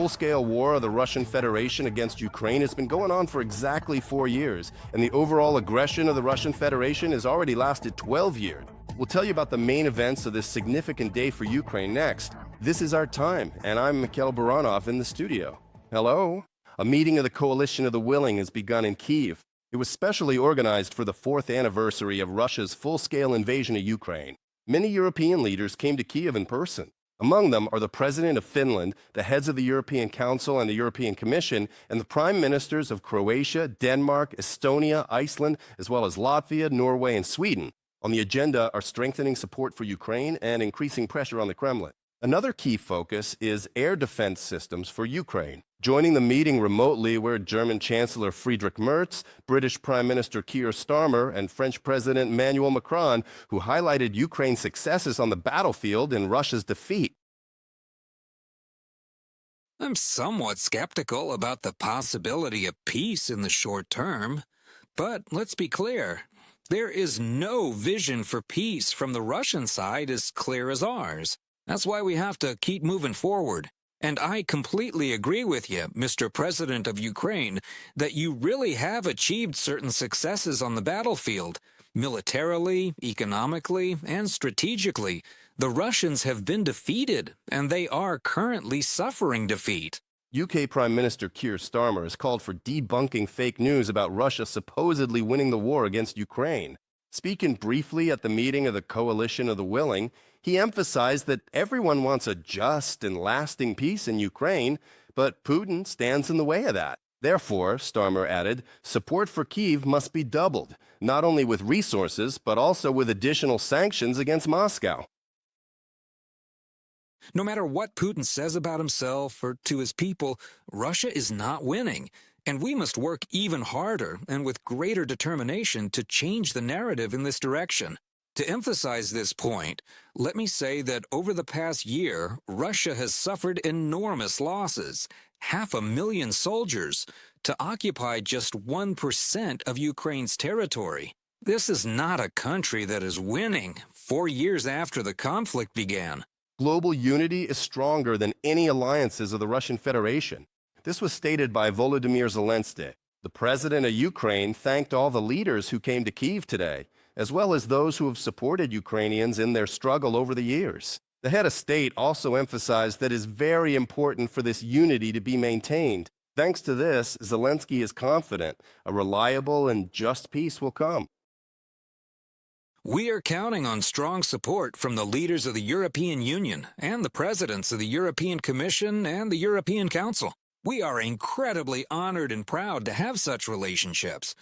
full-scale war of the Russian Federation against Ukraine has been going on for exactly 4 years, and the overall aggression of the Russian Federation has already lasted 12 years. We'll tell you about the main events of this significant day for Ukraine next. This is Our Time, and I'm Mikhail Baranov in the studio. Hello? A meeting of the Coalition of the Willing has begun in Kyiv. It was specially organized for the 4th anniversary of Russia's full-scale invasion of Ukraine. Many European leaders came to Kyiv in person. Among them are the President of Finland, the heads of the European Council and the European Commission, and the Prime Ministers of Croatia, Denmark, Estonia, Iceland, as well as Latvia, Norway, and Sweden. On the agenda are strengthening support for Ukraine and increasing pressure on the Kremlin. Another key focus is air defense systems for Ukraine. Joining the meeting remotely were German Chancellor Friedrich Merz, British Prime Minister Keir Starmer, and French President Emmanuel Macron, who highlighted Ukraine's successes on the battlefield and Russia's defeat. I'm somewhat skeptical about the possibility of peace in the short term. But let's be clear. There is no vision for peace from the Russian side as clear as ours. That's why we have to keep moving forward. And I completely agree with you, Mr. President of Ukraine, that you really have achieved certain successes on the battlefield. Militarily, economically, and strategically, the Russians have been defeated, and they are currently suffering defeat. UK Prime Minister Keir Starmer has called for debunking fake news about Russia supposedly winning the war against Ukraine. Speaking briefly at the meeting of the Coalition of the Willing, he emphasized that everyone wants a just and lasting peace in Ukraine, but Putin stands in the way of that. Therefore, Starmer added, support for Kyiv must be doubled, not only with resources, but also with additional sanctions against Moscow. No matter what Putin says about himself or to his people, Russia is not winning, and we must work even harder and with greater determination to change the narrative in this direction. To emphasize this point, let me say that over the past year, Russia has suffered enormous losses, 500,000 soldiers, to occupy just 1% of Ukraine's territory. This is not a country that is winning 4 years after the conflict began. Global unity is stronger than any alliances of the Russian Federation. This was stated by Volodymyr Zelenskyy. The president of Ukraine thanked all the leaders who came to Kyiv today, as well as those who have supported Ukrainians in their struggle over the years. The head of state also emphasized that it is very important for this unity to be maintained. Thanks to this, Zelenskyy is confident a reliable and just peace will come. We are counting on strong support from the leaders of the European Union and the presidents of the European Commission and the European Council. We are incredibly honored and proud to have such relationships.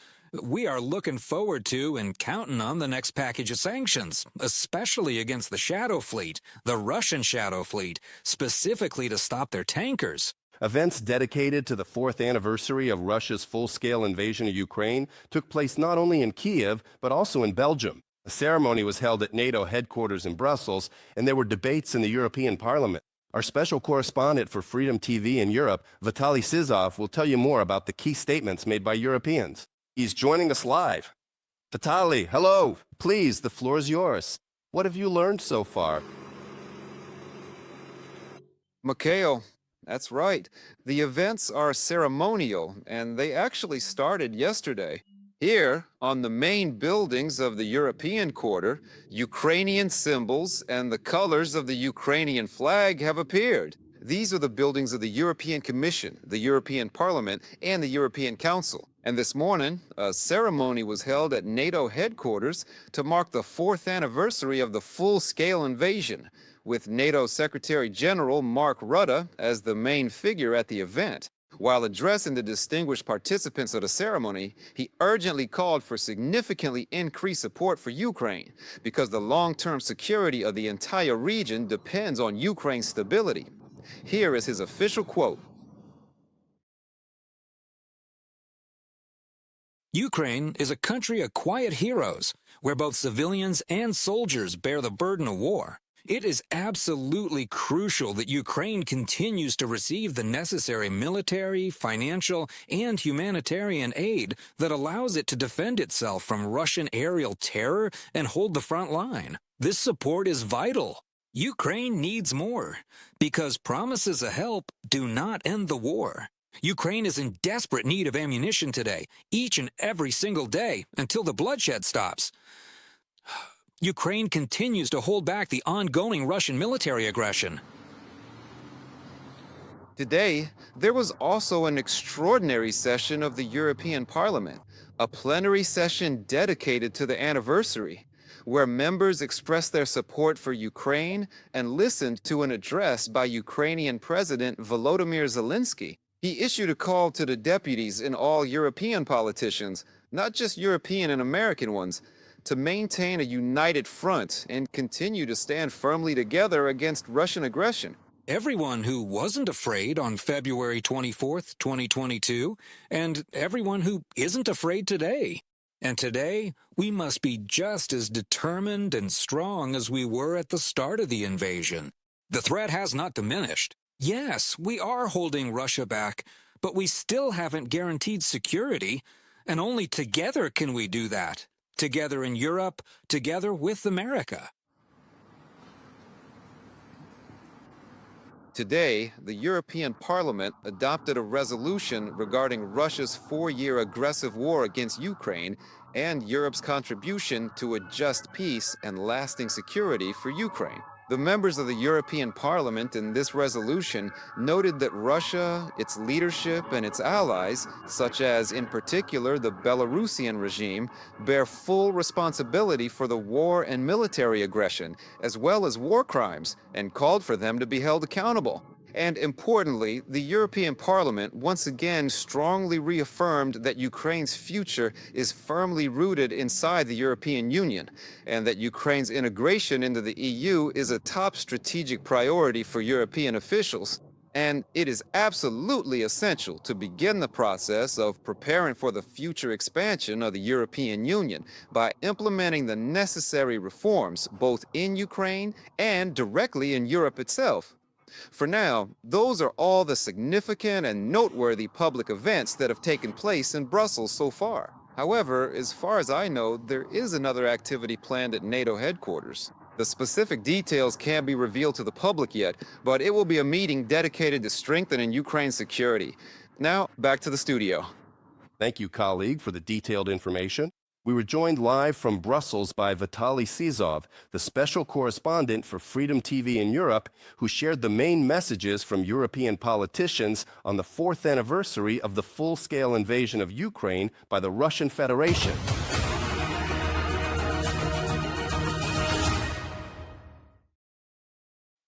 We are looking forward to and counting on the next package of sanctions, especially against the Shadow Fleet, the Russian Shadow Fleet, specifically to stop their tankers. Events dedicated to the 4th anniversary of Russia's full-scale invasion of Ukraine took place not only in Kyiv, but also in Belgium. A ceremony was held at NATO headquarters in Brussels, and there were debates in the European Parliament. Our special correspondent for Freedom TV in Europe, Vitaly Sizov, will tell you more about the key statements made by Europeans. He's joining us live. Vitaly, hello. Please, the floor is yours. What have you learned so far? Mikhail, that's right. The events are ceremonial, and they actually started yesterday. Here, on the main buildings of the European quarter, Ukrainian symbols and the colors of the Ukrainian flag have appeared. These are the buildings of the European Commission, the European Parliament, and the European Council. And this morning, a ceremony was held at NATO headquarters to mark the 4th anniversary of the full-scale invasion, with NATO Secretary General Mark Rutte as the main figure at the event. While addressing the distinguished participants of the ceremony, he urgently called for significantly increased support for Ukraine, because the long-term security of the entire region depends on Ukraine's stability. Here is his official quote. Ukraine is a country of quiet heroes, where both civilians and soldiers bear the burden of war. It is absolutely crucial that Ukraine continues to receive the necessary military, financial, and humanitarian aid that allows it to defend itself from Russian aerial terror and hold the front line. This support is vital. Ukraine needs more, because promises of help do not end the war. Ukraine is in desperate need of ammunition today, each and every single day, until the bloodshed stops. Ukraine continues to hold back the ongoing Russian military aggression. Today, there was also an extraordinary session of the European Parliament, a plenary session dedicated to the anniversary, where members expressed their support for Ukraine and listened to an address by Ukrainian President Volodymyr Zelenskyy. He issued a call to the deputies and all European politicians, not just European and American ones, to maintain a united front and continue to stand firmly together against Russian aggression. Everyone who wasn't afraid on February 24th, 2022, and everyone who isn't afraid today. And today, we must be just as determined and strong as we were at the start of the invasion. The threat has not diminished. Yes, we are holding Russia back, but we still haven't guaranteed security, and only together can we do that. Together in Europe, together with America. Today, the European Parliament adopted a resolution regarding Russia's 4-year aggressive war against Ukraine and Europe's contribution to a just peace and lasting security for Ukraine. The members of the European Parliament in this resolution noted that Russia, its leadership, and its allies, such as in particular the Belarusian regime, bear full responsibility for the war and military aggression, as well as war crimes, and called for them to be held accountable. And importantly, the European Parliament once again strongly reaffirmed that Ukraine's future is firmly rooted inside the European Union, and that Ukraine's integration into the EU is a top strategic priority for European officials. And it is absolutely essential to begin the process of preparing for the future expansion of the European Union by implementing the necessary reforms both in Ukraine and directly in Europe itself. For now, those are all the significant and noteworthy public events that have taken place in Brussels so far. However, as far as I know, there is another activity planned at NATO headquarters. The specific details can't be revealed to the public yet, but it will be a meeting dedicated to strengthening Ukraine's security. Now, back to the studio. Thank you, colleague, for the detailed information. We were joined live from Brussels by Vitaly Sizov, the special correspondent for Freedom TV in Europe, who shared the main messages from European politicians on the 4th anniversary of the full-scale invasion of Ukraine by the Russian Federation.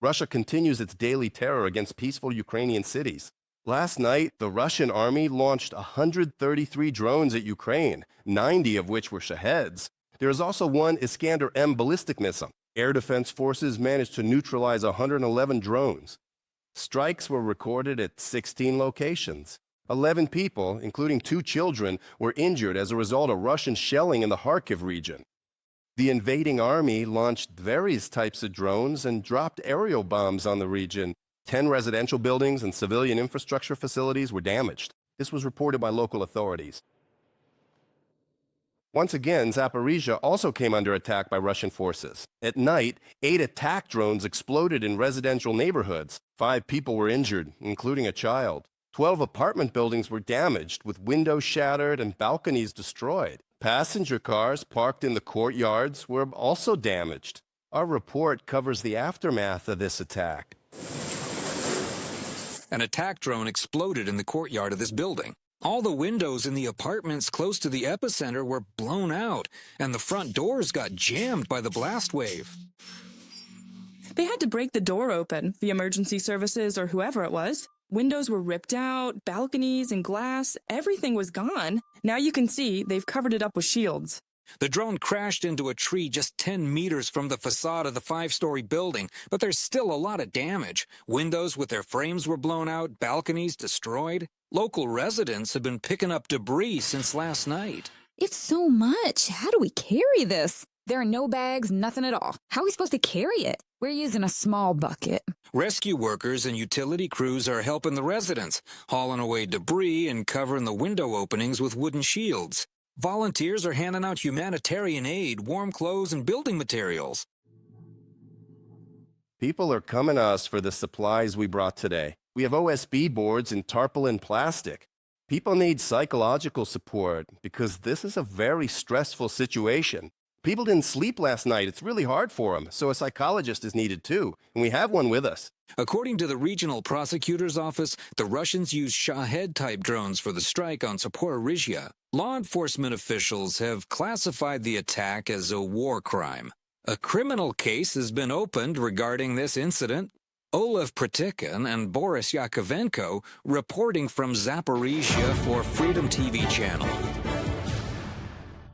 Russia continues its daily terror against peaceful Ukrainian cities. Last night, the Russian army launched 133 drones at Ukraine, 90 of which were Shaheds. There is also one Iskander-M ballistic missile. Air defense forces managed to neutralize 111 drones. Strikes were recorded at 16 locations. 11 people, including 2 children, were injured as a result of Russian shelling in the Kharkiv region. The invading army launched various types of drones and dropped aerial bombs on the region. 10 residential buildings and civilian infrastructure facilities were damaged. This was reported by local authorities. Once again, Zaporizhia also came under attack by Russian forces. At night, 8 attack drones exploded in residential neighborhoods. 5 people were injured, including a child. 12 apartment buildings were damaged, with windows shattered and balconies destroyed. Passenger cars parked in the courtyards were also damaged. Our report covers the aftermath of this attack. An attack drone exploded in the courtyard of this building. All the windows in the apartments close to the epicenter were blown out, and the front doors got jammed by the blast wave. They had to break the door open, the emergency services or whoever it was. Windows were ripped out, balconies and glass, everything was gone. Now you can see they've covered it up with shields. The drone crashed into a tree just 10 meters from the facade of the 5-story building, but there's still a lot of damage. Windows with their frames were blown out, balconies destroyed. Local residents have been picking up debris since last night. It's so much. How do we carry this? There are no bags, nothing at all. How are we supposed to carry it? We're using a small bucket. Rescue workers and utility crews are helping the residents, hauling away debris and covering the window openings with wooden shields. Volunteers are handing out humanitarian aid, warm clothes, and building materials. People are coming to us for the supplies we brought today. We have OSB boards in tarpaulin plastic. People need psychological support because this is a very stressful situation. People didn't sleep last night. It's really hard for them, so a psychologist is needed too, and we have one with us. According to the regional prosecutor's office, the Russians used Shahed-type drones for the strike on Zaporizhia. Law enforcement officials have classified the attack as a war crime. A criminal case has been opened regarding this incident. Olaf Pritikin and Boris Yakovenko reporting from Zaporizhia for Freedom TV channel.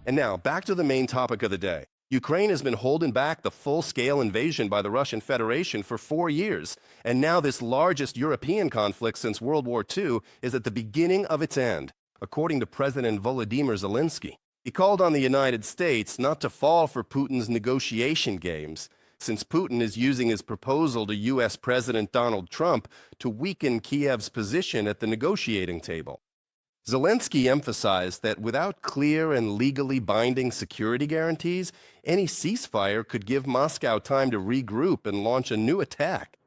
And now, back to the main topic of the day. Ukraine has been holding back the full-scale invasion by the Russian Federation for 4 years, and now this largest European conflict since World War II is at the beginning of its end, according to President Volodymyr Zelenskyy. He called on the United States not to fall for Putin's negotiation games, since Putin is using his proposal to U.S. President Donald Trump to weaken Kyiv's position at the negotiating table. Zelenskyy emphasized that without clear and legally binding security guarantees, any ceasefire could give Moscow time to regroup and launch a new attack.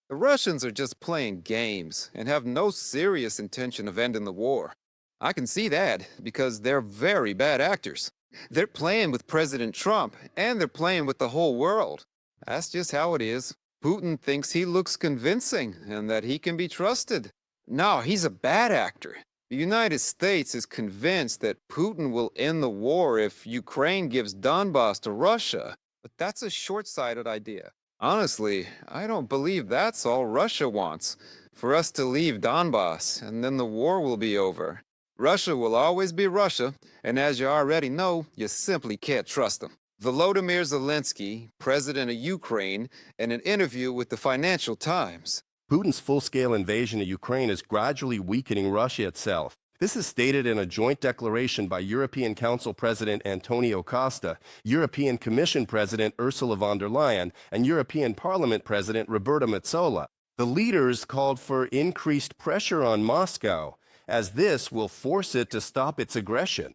The Russians are just playing games and have no serious intention of ending the war. I can see that because they're very bad actors. They're playing with President Trump and they're playing with the whole world. That's just how it is. Putin thinks he looks convincing and that he can be trusted. No, he's a bad actor. The United States is convinced that Putin will end the war if Ukraine gives Donbas to Russia. But that's a short-sighted idea. Honestly, I don't believe that's all Russia wants. For us to leave Donbas, and then the war will be over. Russia will always be Russia, and as you already know, you simply can't trust them. Volodymyr Zelenskyy, president of Ukraine, in an interview with the Financial Times. Putin's full-scale invasion of Ukraine is gradually weakening Russia itself. This is stated in a joint declaration by European Council President Antonio Costa, European Commission President Ursula von der Leyen, and European Parliament President Roberta Metsola. The leaders called for increased pressure on Moscow, as this will force it to stop its aggression.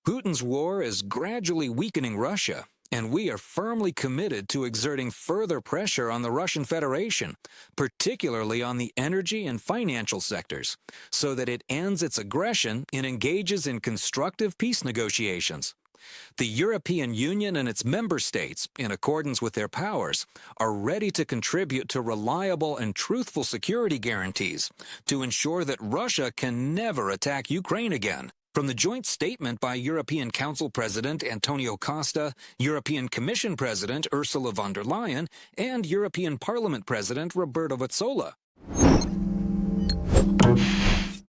Putin's war is gradually weakening Russia, and we are firmly committed to exerting further pressure on the Russian Federation, particularly on the energy and financial sectors, so that it ends its aggression and engages in constructive peace negotiations. The European Union and its member states, in accordance with their powers, are ready to contribute to reliable and truthful security guarantees to ensure that Russia can never attack Ukraine again. From the joint statement by European Council President Antonio Costa, European Commission President Ursula von der Leyen, and European Parliament President Roberta Metsola.